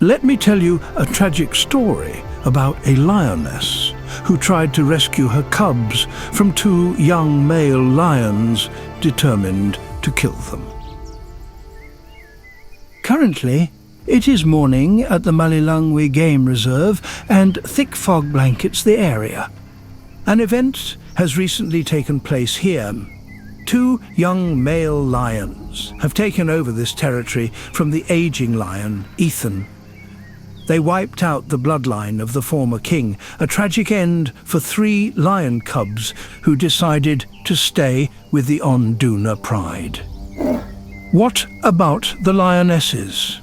Let me tell you a tragic story about a lioness who tried to rescue her cubs from two young male lions determined to kill them. Currently, it is morning at the Malilungwe Game Reserve and thick fog blankets the area. An event has recently taken place here. Two young male lions have taken over this territory from the aging lion, Ethan. They wiped out the bloodline of the former king, a tragic end for 3 lion cubs who decided to stay with the Onduna pride. What about the lionesses?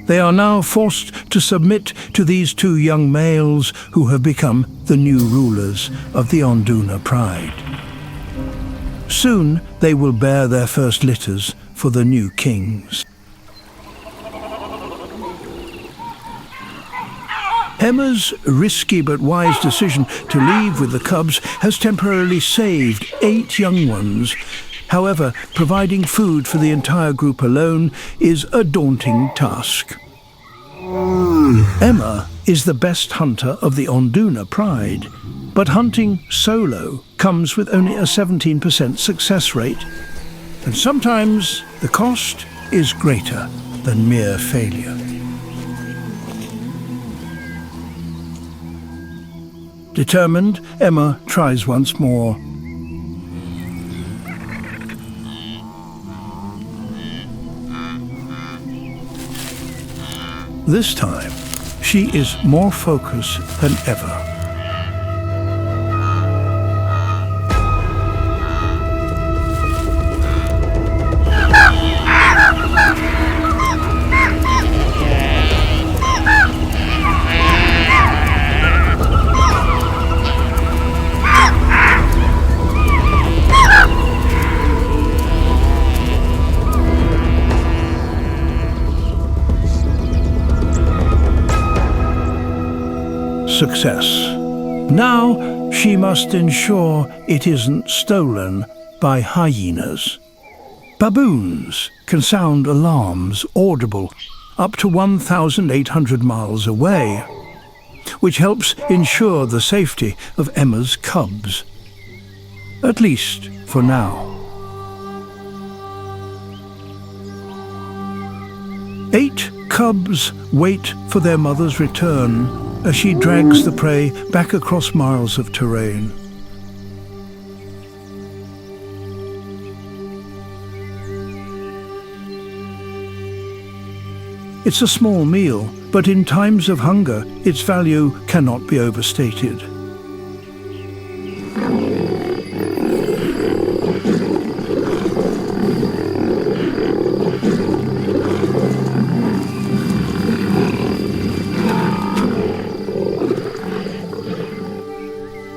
They are now forced to submit to these 2 young males who have become the new rulers of the Onduna pride. Soon they will bear their first litters for the new kings. Emma's risky but wise decision to leave with the cubs has temporarily saved 8 young ones. However, providing food for the entire group alone is a daunting task. Emma is the best hunter of the Onduna pride, but hunting solo comes with only a 17% success rate, and sometimes the cost is greater than mere failure. Determined, Emma tries once more. This time, she is more focused than ever. Success. Now she must ensure it isn't stolen by hyenas. Baboons can sound alarms audible up to 1,800 miles away, which helps ensure the safety of Emma's cubs. At least for now. 8 cubs wait for their mother's return as she drags the prey back across miles of terrain. It's a small meal, but in times of hunger, its value cannot be overstated.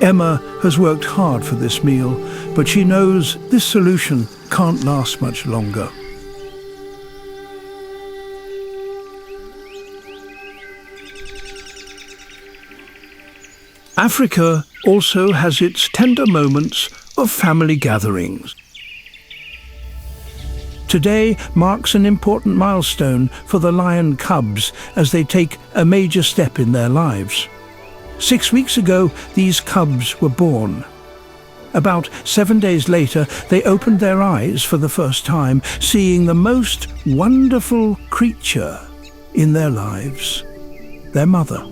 Emma has worked hard for this meal, but she knows this solution can't last much longer. Africa also has its tender moments of family gatherings. Today marks an important milestone for the lion cubs as they take a major step in their lives. 6 weeks ago, these cubs were born. About 7 days later, they opened their eyes for the first time, seeing the most wonderful creature in their lives, their mother.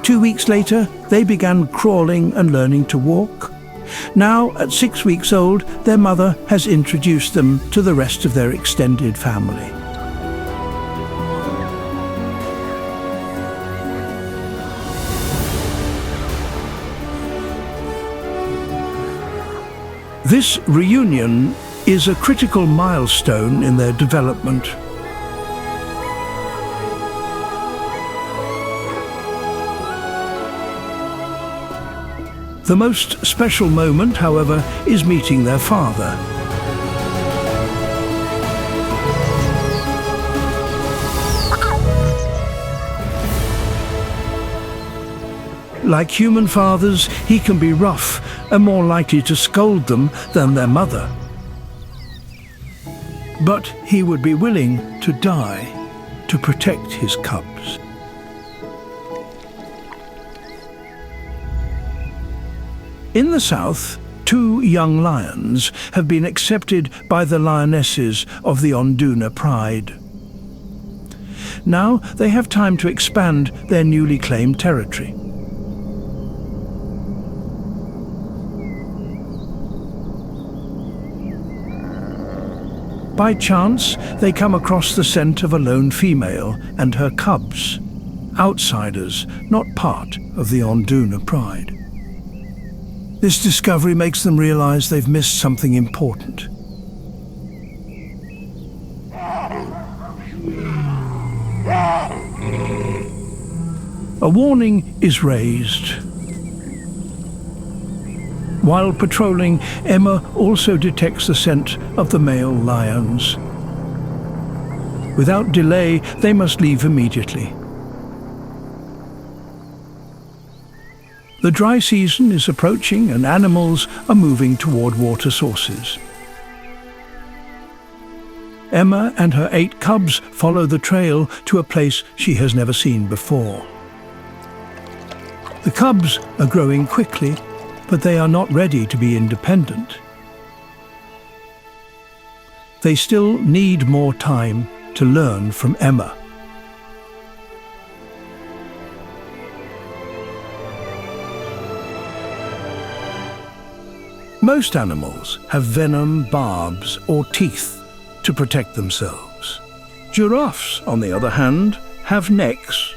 Two weeks later, they began crawling and learning to walk. Now, at 6 weeks old, their mother has introduced them to the rest of their extended family. This reunion is a critical milestone in their development. The most special moment, however, is meeting their father. Like human fathers, he can be rough and more likely to scold them than their mother. But he would be willing to die to protect his cubs. In the south, 2 young lions have been accepted by the lionesses of the Onduna Pride. Now they have time to expand their newly claimed territory. By chance, they come across the scent of a lone female and her cubs, outsiders, not part of the Onduna Pride. This discovery makes them realize they've missed something important. A warning is raised. While patrolling, Emma also detects the scent of the male lions. Without delay, they must leave immediately. The dry season is approaching and animals are moving toward water sources. Emma and her 8 cubs follow the trail to a place she has never seen before. The cubs are growing quickly, but they are not ready to be independent. They still need more time to learn from Emma. Most animals have venom, barbs, or teeth to protect themselves. Giraffes, on the other hand, have necks.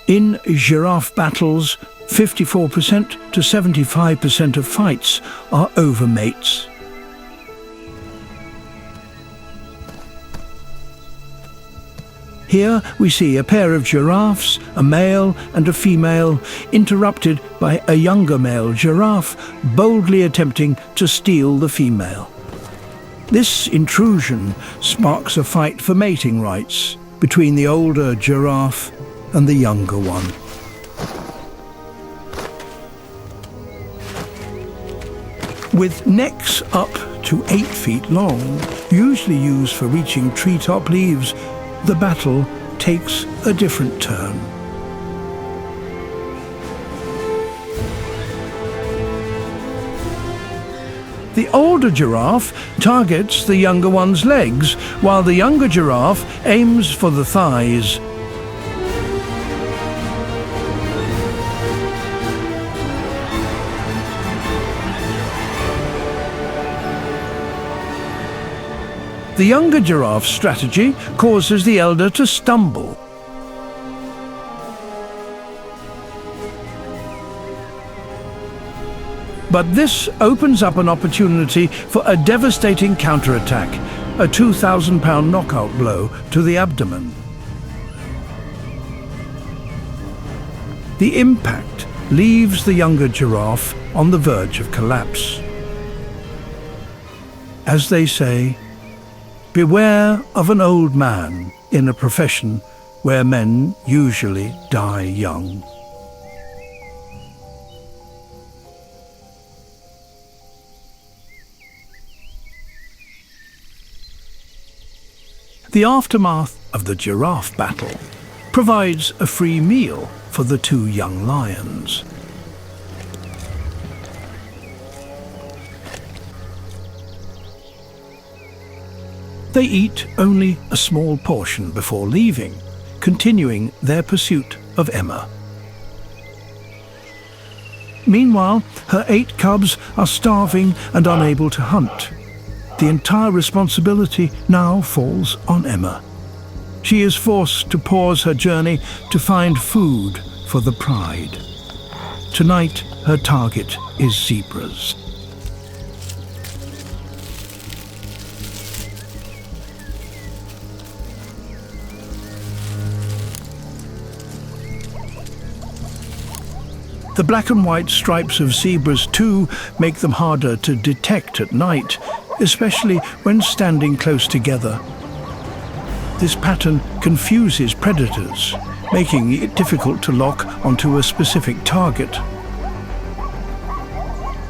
In giraffe battles, 54% to 75% of fights are over mates. Here we see a pair of giraffes, a male and a female, interrupted by a younger male giraffe boldly attempting to steal the female. This intrusion sparks a fight for mating rights between the older giraffe and the younger one. With necks up to 8 feet long, usually used for reaching treetop leaves, the battle takes a different turn. The older giraffe targets the younger one's legs, while the younger giraffe aims for the thighs. The younger giraffe's strategy causes the elder to stumble. But this opens up an opportunity for a devastating counterattack, a 2,000-pound knockout blow to the abdomen. The impact leaves the younger giraffe on the verge of collapse. As they say, beware of an old man in a profession where men usually die young. The aftermath of the giraffe battle provides a free meal for the 2 young lions. They eat only a small portion before leaving, continuing their pursuit of Emma. Meanwhile, her 8 cubs are starving and unable to hunt. The entire responsibility now falls on Emma. She is forced to pause her journey to find food for the pride. Tonight, her target is zebras. The black and white stripes of zebras too make them harder to detect at night, especially when standing close together. This pattern confuses predators, making it difficult to lock onto a specific target.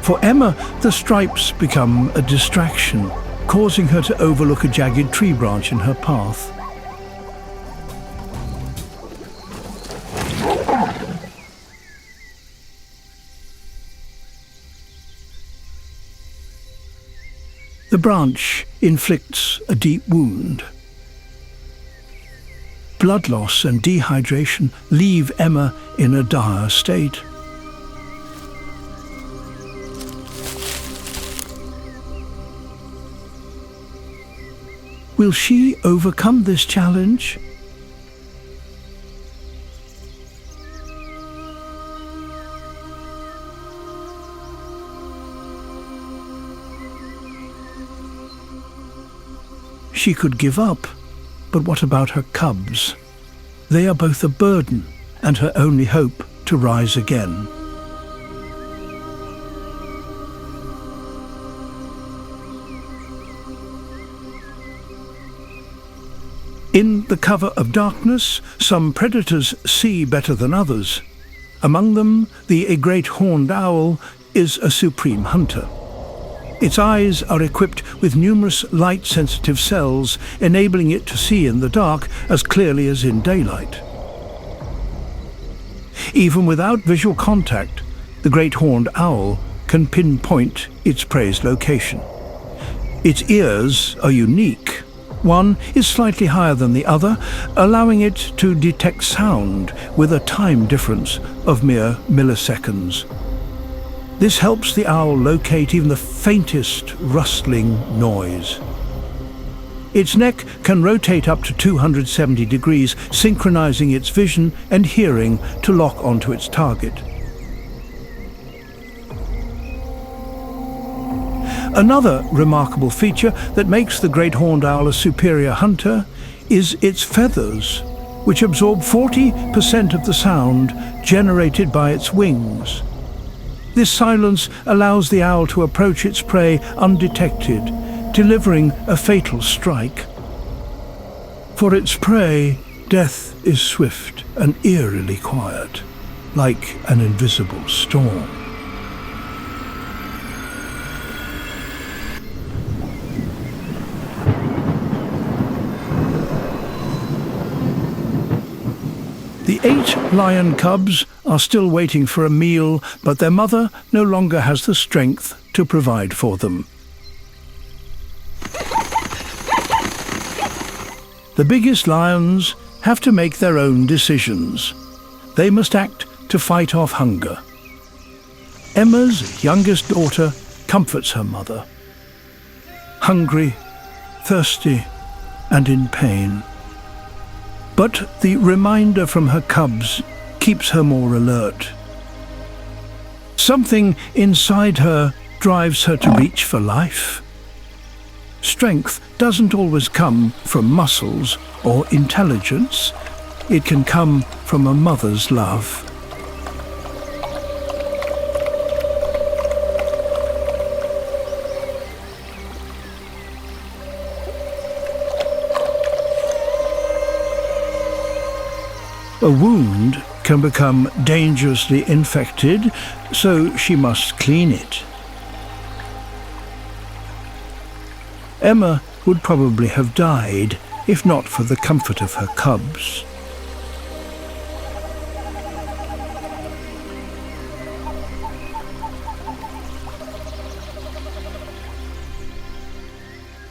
For Emma, the stripes become a distraction, causing her to overlook a jagged tree branch in her path. The branch inflicts a deep wound. Blood loss and dehydration leave Emma in a dire state. Will she overcome this challenge? She could give up, but what about her cubs? They are both a burden and her only hope to rise again. In the cover of darkness, some predators see better than others. Among them, the great horned owl is a supreme hunter. Its eyes are equipped with numerous light-sensitive cells, enabling it to see in the dark as clearly as in daylight. Even without visual contact, the great horned owl can pinpoint its prey's location. Its ears are unique. One is slightly higher than the other, allowing it to detect sound with a time difference of mere milliseconds. This helps the owl locate even the faintest rustling noise. Its neck can rotate up to 270 degrees, synchronizing its vision and hearing to lock onto its target. Another remarkable feature that makes the great horned owl a superior hunter is its feathers, which absorb 40% of the sound generated by its wings. This silence allows the owl to approach its prey undetected, delivering a fatal strike. For its prey, death is swift and eerily quiet, like an invisible storm. The 8 lion cubs are still waiting for a meal, but their mother no longer has the strength to provide for them. The biggest lions have to make their own decisions. They must act to fight off hunger. Emma's youngest daughter comforts her mother. Hungry, thirsty, and in pain. But the reminder from her cubs keeps her more alert. Something inside her drives her to reach for life. Strength doesn't always come from muscles or intelligence. It can come from a mother's love. A wound can become dangerously infected, so she must clean it. Emma would probably have died if not for the comfort of her cubs.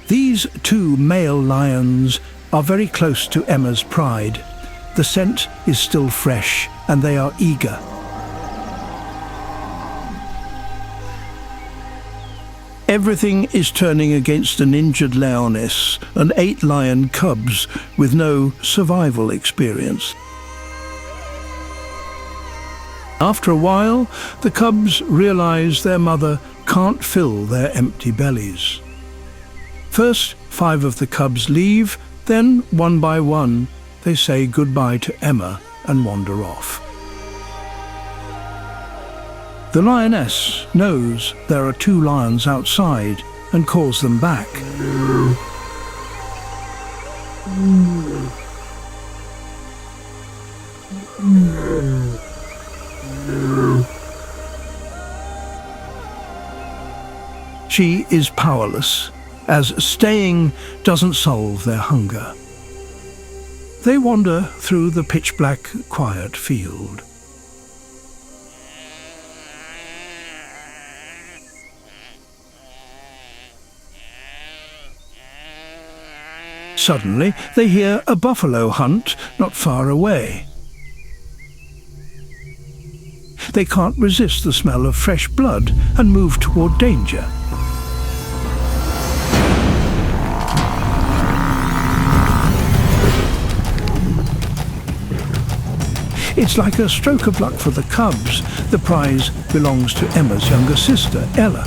These 2 male lions are very close to Emma's pride. The scent is still fresh, and they are eager. Everything is turning against an injured Lioness and 8 lion cubs with no survival experience. After a while, the cubs realize their mother can't fill their empty bellies. First, 5 of the cubs leave, then one by one, they say goodbye to Emma and wander off. The lioness knows there are 2 lions outside and calls them back. She is powerless, as staying doesn't solve their hunger. They wander through the pitch-black, quiet field. Suddenly, they hear a buffalo hunt not far away. They can't resist the smell of fresh blood and move toward danger. It's like a stroke of luck for the cubs. The prize belongs to Emma's younger sister, Ella.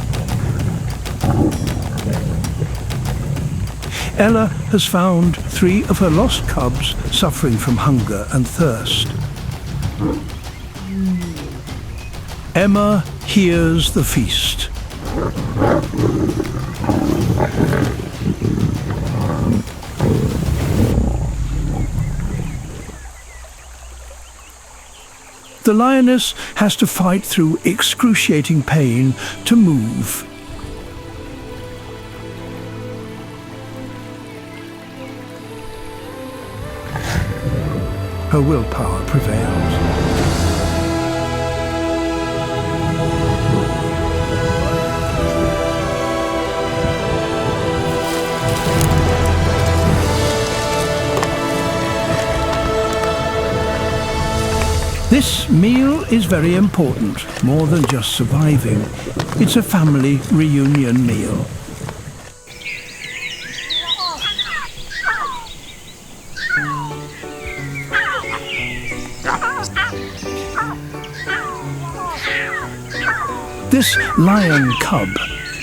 Ella has found 3 of her lost cubs suffering from hunger and thirst. Emma hears the feast. The lioness has to fight through excruciating pain to move. Her willpower prevails. This meal is very important, more than just surviving. It's a family reunion meal. This lion cub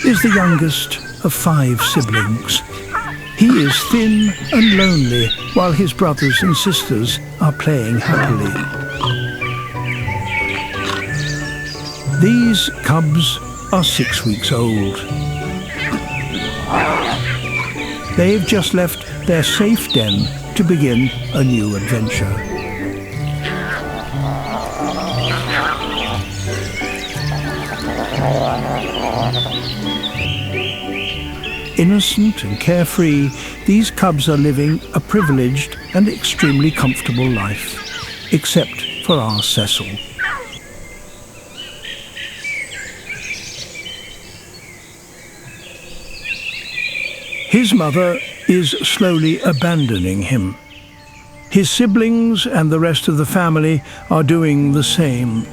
is the youngest of 5 siblings. He is thin and lonely while his brothers and sisters are playing happily. These cubs are 6 weeks old. They've just left their safe den to begin a new adventure. Innocent and carefree, these cubs are living a privileged and extremely comfortable life, except for our Cecil. His mother is slowly abandoning him. His siblings and the rest of the family are doing the same.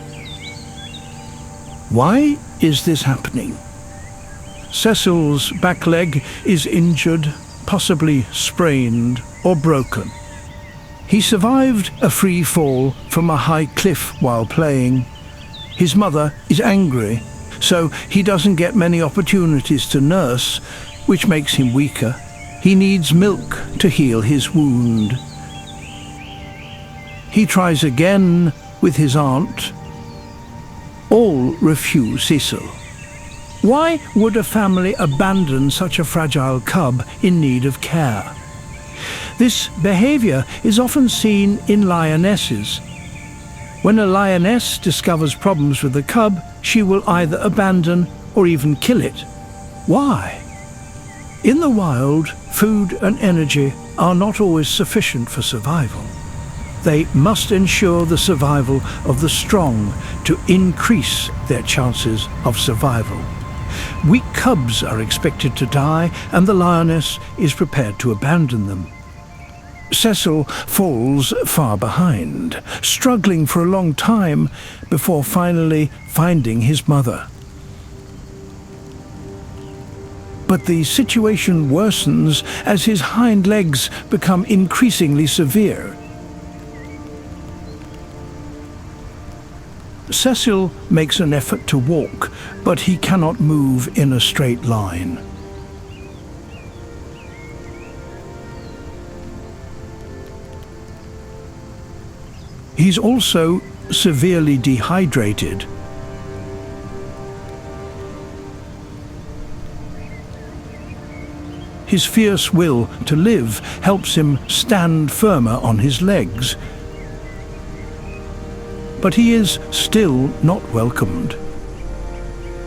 Why is this happening? Cecil's back leg is injured, possibly sprained or broken. He survived a free fall from a high cliff while playing. His mother is angry, so he doesn't get many opportunities to nurse, which makes him weaker. He needs milk to heal his wound. He tries again with his aunt. All refuse Cecil. Why would a family abandon such a fragile cub in need of care? This behavior is often seen in lionesses. When a lioness discovers problems with a cub, she will either abandon or even kill it. Why? In the wild, food and energy are not always sufficient for survival. They must ensure the survival of the strong to increase their chances of survival. Weak cubs are expected to die, and the lioness is prepared to abandon them. Cecil falls far behind, struggling for a long time before finally finding his mother. But the situation worsens as his hind legs become increasingly severe. Cecil makes an effort to walk, but he cannot move in a straight line. He's also severely dehydrated. His fierce will to live helps him stand firmer on his legs. but he is still not welcomed.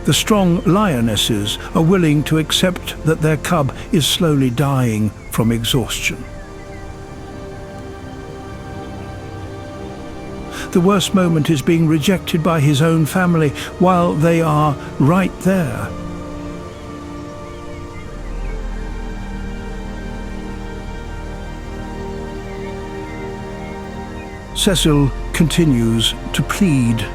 The strong lionesses are willing to accept that their cub is slowly dying from exhaustion. The worst moment is being rejected by his own family while they are right there. Cecil continues to plead.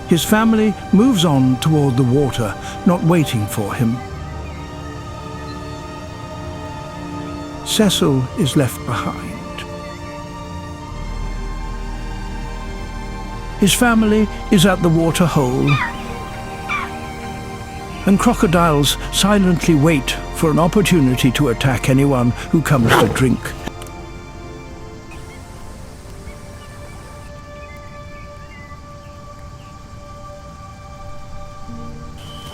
His family moves on toward the water, not waiting for him. Cecil is left behind. His family is at the water hole, and crocodiles silently wait for an opportunity to attack anyone who comes to drink.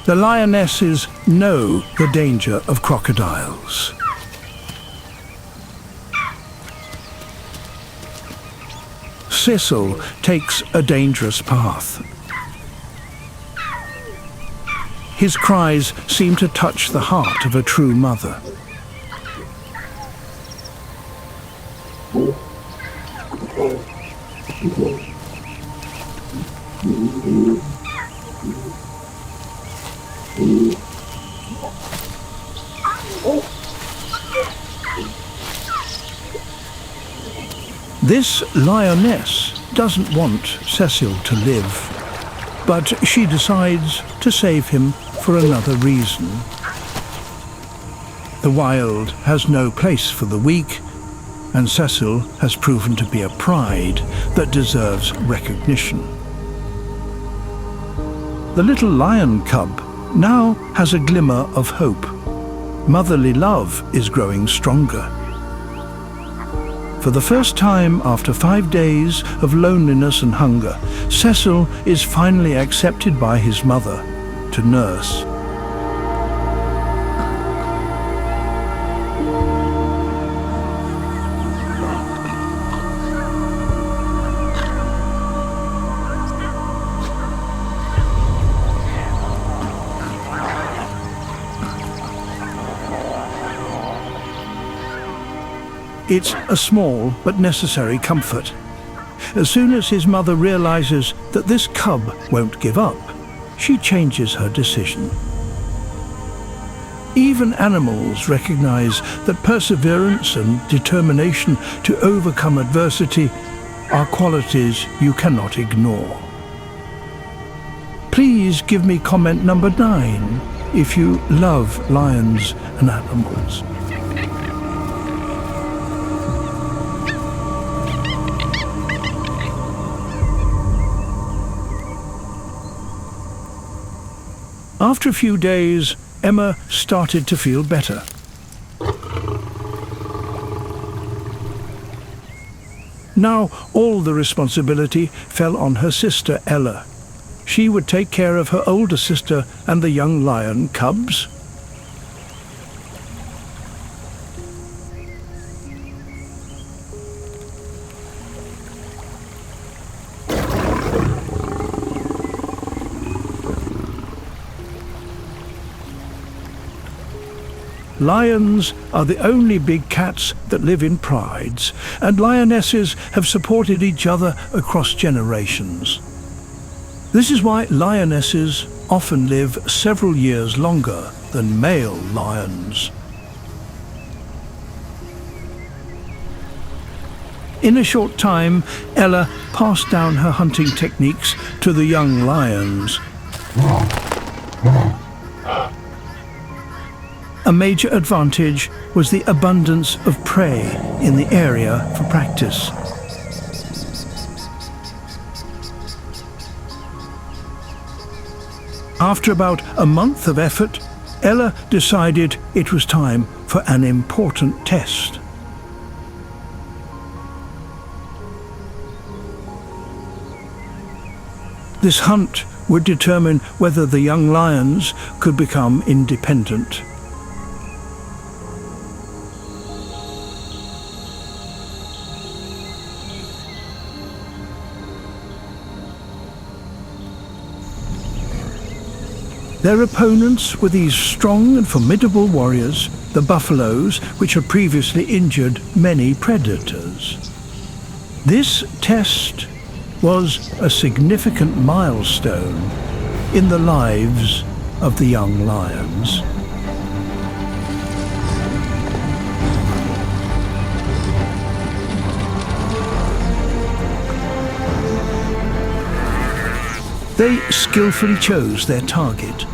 The lionesses know the danger of crocodiles. Cecil takes a dangerous path. His cries seem to touch the heart of a true mother. This lioness doesn't want Cecil to live, but she decides to save him for another reason. The wild has no place for the weak, and Cecil has proven to be a pride that deserves recognition. The little lion cub now has a glimmer of hope. Motherly love is growing stronger. For the first time after 5 days of loneliness and hunger, Cecil is finally accepted by his mother to nurse. It's a small but necessary comfort. As soon as his mother realizes that this cub won't give up, she changes her decision. Even animals recognize that perseverance and determination to overcome adversity are qualities you cannot ignore. Please give me comment number 9 if you love lions and animals. After a few days, Emma started to feel better. Now all the responsibility fell on her sister Ella. She would take care of her older sister and the young lion cubs. Lions are the only big cats that live in prides, and lionesses have supported each other across generations. This is why lionesses often live several years longer than male lions. In a short time, Ella passed down her hunting techniques to the young lions. A major advantage was the abundance of prey in the area for practice. After about a month of effort, Ella decided it was time for an important test. This hunt would determine whether the young lions could become independent. Their opponents were these strong and formidable warriors, the buffaloes, which had previously injured many predators. This test was a significant milestone in the lives of the young lions. They skillfully chose their target,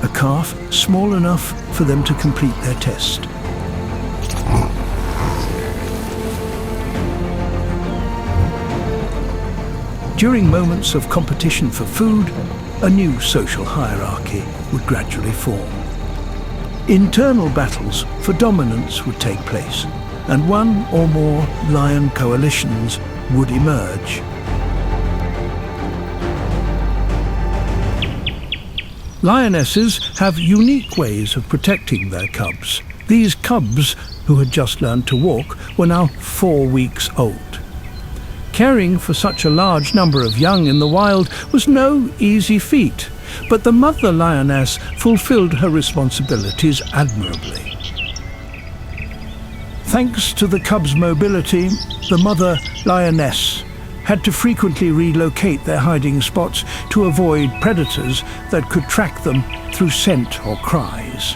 a calf small enough for them to complete their test. During moments of competition for food, a new social hierarchy would gradually form. Internal battles for dominance would take place, and one or more lion coalitions would emerge. Lionesses have unique ways of protecting their cubs. These cubs, who had just learned to walk, were now 4 weeks old. Caring for such a large number of young in the wild was no easy feat, but the mother lioness fulfilled her responsibilities admirably. Thanks to the cubs' mobility, the mother lioness had to frequently relocate their hiding spots to avoid predators that could track them through scent or cries.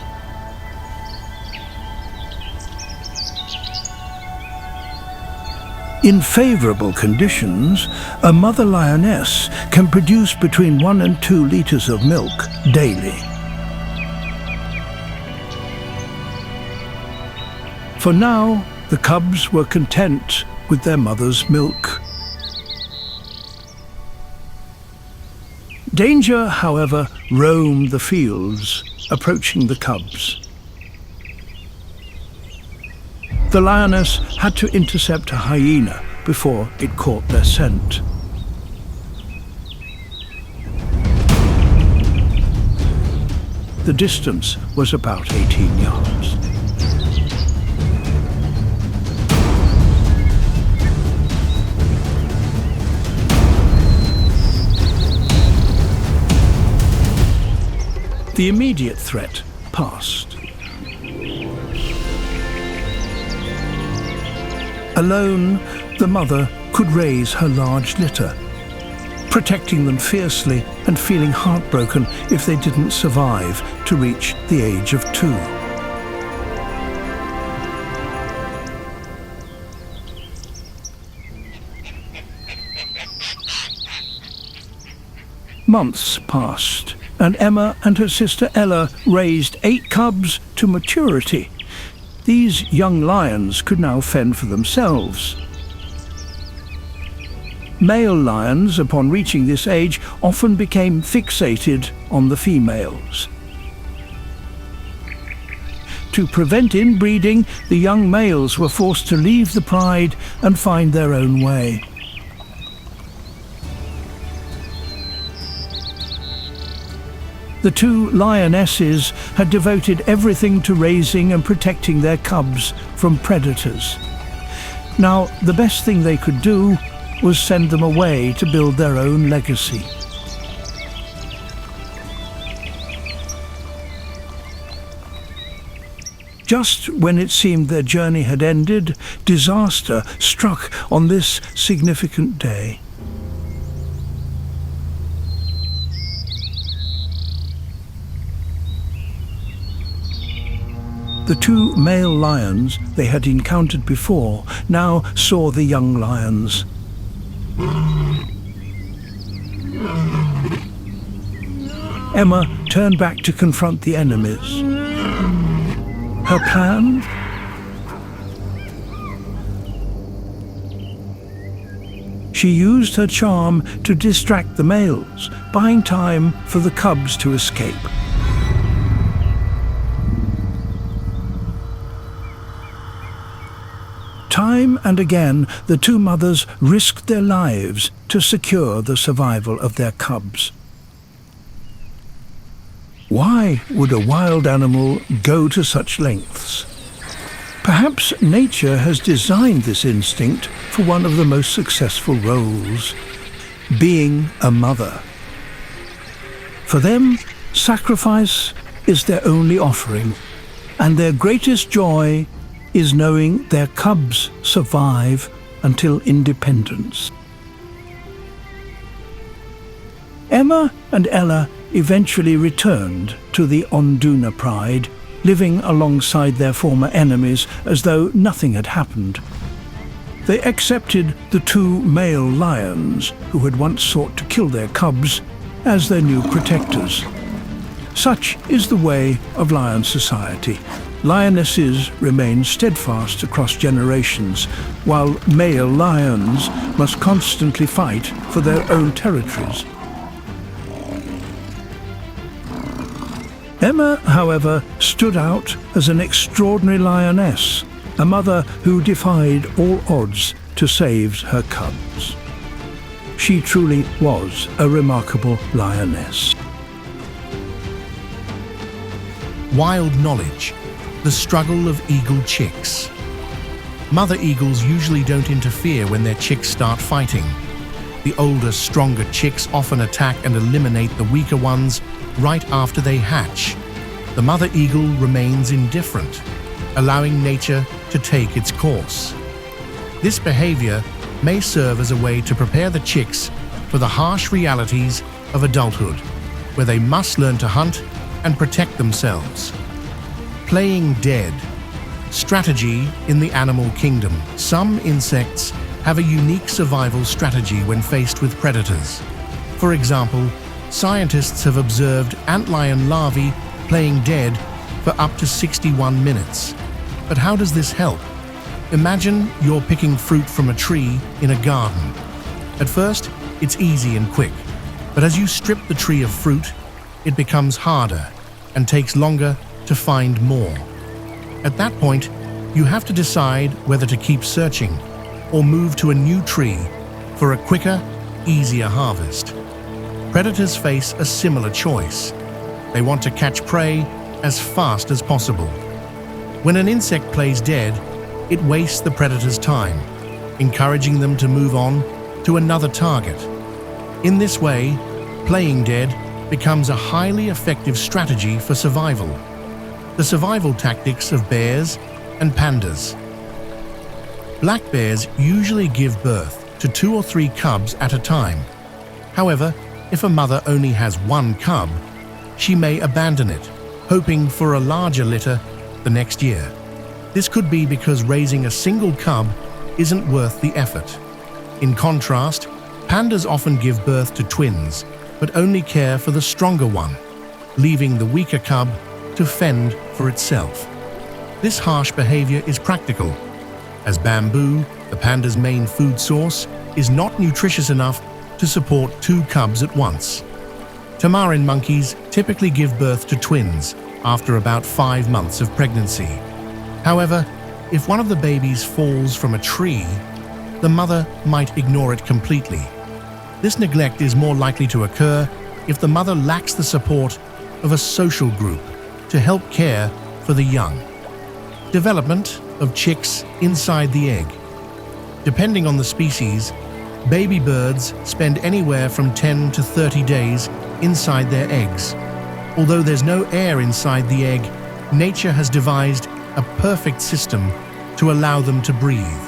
In favorable conditions, a mother lioness can produce between 1 and 2 liters of milk daily. For now, the cubs were content with their mother's milk. Danger, however, roamed the fields, approaching the cubs. The lioness had to intercept a hyena before it caught their scent. The distance was about 18 yards. The immediate threat passed. Alone, the mother could raise her large litter, protecting them fiercely and feeling heartbroken if they didn't survive to reach the age of 2. Months passed, and Emma and her sister Ella raised 8 cubs to maturity. These young lions could now fend for themselves. Male lions, upon reaching this age, often became fixated on the females. To prevent inbreeding, the young males were forced to leave the pride and find their own way. The 2 lionesses had devoted everything to raising and protecting their cubs from predators. Now, the best thing they could do was send them away to build their own legacy. Just when it seemed their journey had ended, disaster struck on this significant day. The 2 male lions they had encountered before now saw the young lions. Emma turned back to confront the enemies. Her plan? She used her charm to distract the males, buying time for the cubs to escape. Time and again, the 2 mothers risked their lives to secure the survival of their cubs. Why would a wild animal go to such lengths? Perhaps nature has designed this instinct for one of the most successful roles, being a mother. For them, sacrifice is their only offering, and their greatest joy is knowing their cubs survive until independence. Emma and Ella eventually returned to the Onduna Pride, living alongside their former enemies as though nothing had happened. They accepted the two male lions who had once sought to kill their cubs as their new protectors. Such is the way of lion society. Lionesses remain steadfast across generations, while male lions must constantly fight for their own territories. Emma, however, stood out as an extraordinary lioness, a mother who defied all odds to save her cubs. She truly was a remarkable lioness. Wild knowledge, the struggle of eagle chicks. Mother eagles usually don't interfere when their chicks start fighting. The older, stronger chicks often attack and eliminate the weaker ones right after they hatch. The mother eagle remains indifferent, allowing nature to take its course. This behavior may serve as a way to prepare the chicks for the harsh realities of adulthood, where they must learn to hunt and protect themselves. Playing dead. Strategy in the animal kingdom. Some insects have a unique survival strategy when faced with predators. For example, scientists have observed antlion larvae playing dead for up to 61 minutes. But how does this help? Imagine you're picking fruit from a tree in a garden. At first, it's easy and quick, but as you strip the tree of fruit, it becomes harder and takes longer to find more. At that point, you have to decide whether to keep searching or move to a new tree for a quicker, easier harvest. Predators face a similar choice. They want to catch prey as fast as possible. When an insect plays dead, it wastes the predator's time, encouraging them to move on to another target. In this way, playing dead becomes a highly effective strategy for survival. The survival tactics of bears and pandas. Black bears usually give birth to 2 or 3 cubs at a time. However, if a mother only has 1 cub, she may abandon it, hoping for a larger litter the next year. This could be because raising a single cub isn't worth the effort. In contrast, pandas often give birth to twins, but only care for the stronger one, leaving the weaker cub to fend for itself. This harsh behavior is practical, as bamboo, the panda's main food source, is not nutritious enough to support 2 cubs at once. Tamarin monkeys typically give birth to twins after about 5 months of pregnancy. However, if one of the babies falls from a tree, the mother might ignore it completely. This neglect is more likely to occur if the mother lacks the support of a social group to help care for the young. Development of chicks inside the egg. Depending on the species, baby birds spend anywhere from 10 to 30 days inside their eggs. Although there's no air inside the egg, nature has devised a perfect system to allow them to breathe.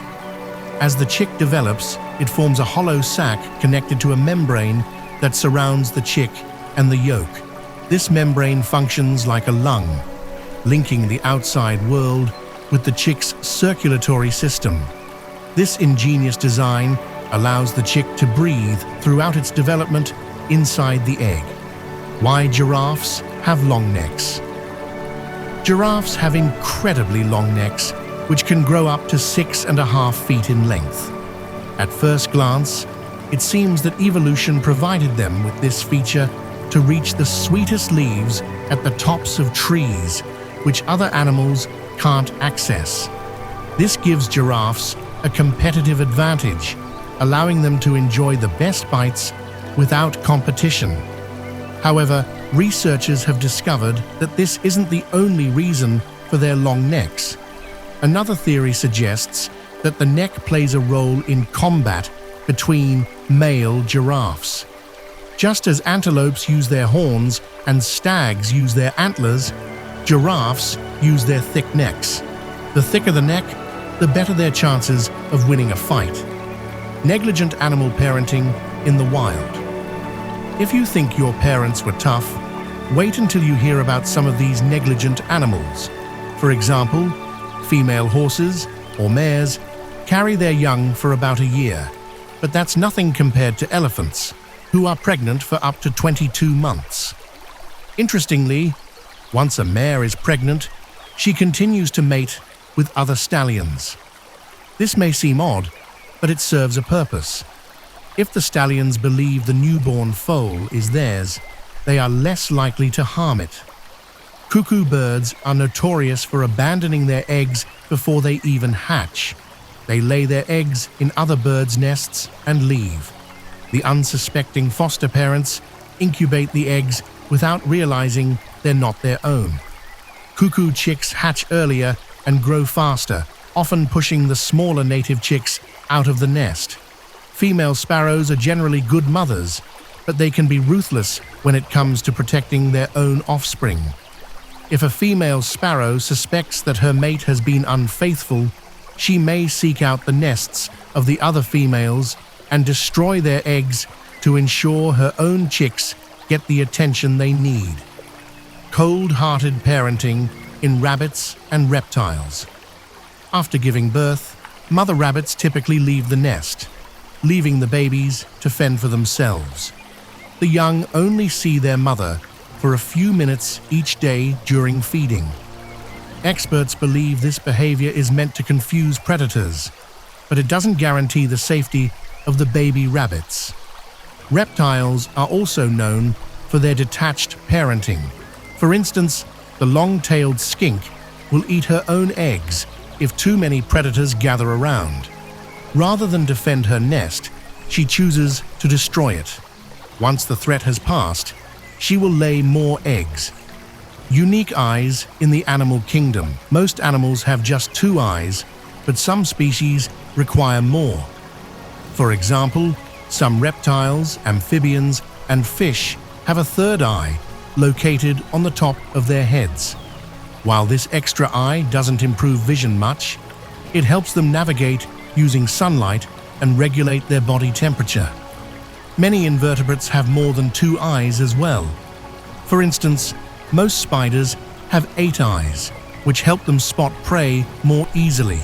As the chick develops, it forms a hollow sac connected to a membrane that surrounds the chick and the yolk. This membrane functions like a lung, linking the outside world with the chick's circulatory system. This ingenious design allows the chick to breathe throughout its development inside the egg. Why giraffes have long necks. Giraffes have incredibly long necks, which can grow up to 6.5 feet in length. At first glance, it seems that evolution provided them with this feature to reach the sweetest leaves at the tops of trees, which other animals can't access. This gives giraffes a competitive advantage, allowing them to enjoy the best bites without competition. However, researchers have discovered that this isn't the only reason for their long necks. Another theory suggests that the neck plays a role in combat between male giraffes. Just as antelopes use their horns and stags use their antlers, giraffes use their thick necks. The thicker the neck, the better their chances of winning a fight. Negligent animal parenting in the wild. If you think your parents were tough, wait until you hear about some of these negligent animals. For example, female horses or mares carry their young for about a year, but that's nothing compared to elephants, who are pregnant for up to 22 months. Interestingly, once a mare is pregnant, she continues to mate with other stallions. This may seem odd, but it serves a purpose. If the stallions believe the newborn foal is theirs, they are less likely to harm it. Cuckoo birds are notorious for abandoning their eggs before they even hatch. They lay their eggs in other birds' nests and leave. The unsuspecting foster parents incubate the eggs without realizing they're not their own. Cuckoo chicks hatch earlier and grow faster, often pushing the smaller native chicks out of the nest. Female sparrows are generally good mothers, but they can be ruthless when it comes to protecting their own offspring. If a female sparrow suspects that her mate has been unfaithful, she may seek out the nests of the other females and destroy their eggs to ensure her own chicks get the attention they need. Cold-hearted parenting in rabbits and reptiles. After giving birth, mother rabbits typically leave the nest, leaving the babies to fend for themselves. The young only see their mother for a few minutes each day during feeding. Experts believe this behavior is meant to confuse predators, but it doesn't guarantee the safety of the baby rabbits. Reptiles are also known for their detached parenting. For instance, the long-tailed skink will eat her own eggs if too many predators gather around. Rather than defend her nest, she chooses to destroy it. Once the threat has passed, she will lay more eggs. Unique eyes in the animal kingdom. Most animals have just 2 eyes, but some species require more. For example, some reptiles, amphibians, and fish have a 3rd eye located on the top of their heads. While this extra eye doesn't improve vision much, it helps them navigate using sunlight and regulate their body temperature. Many invertebrates have more than 2 eyes as well. For instance, most spiders have 8 eyes, which help them spot prey more easily.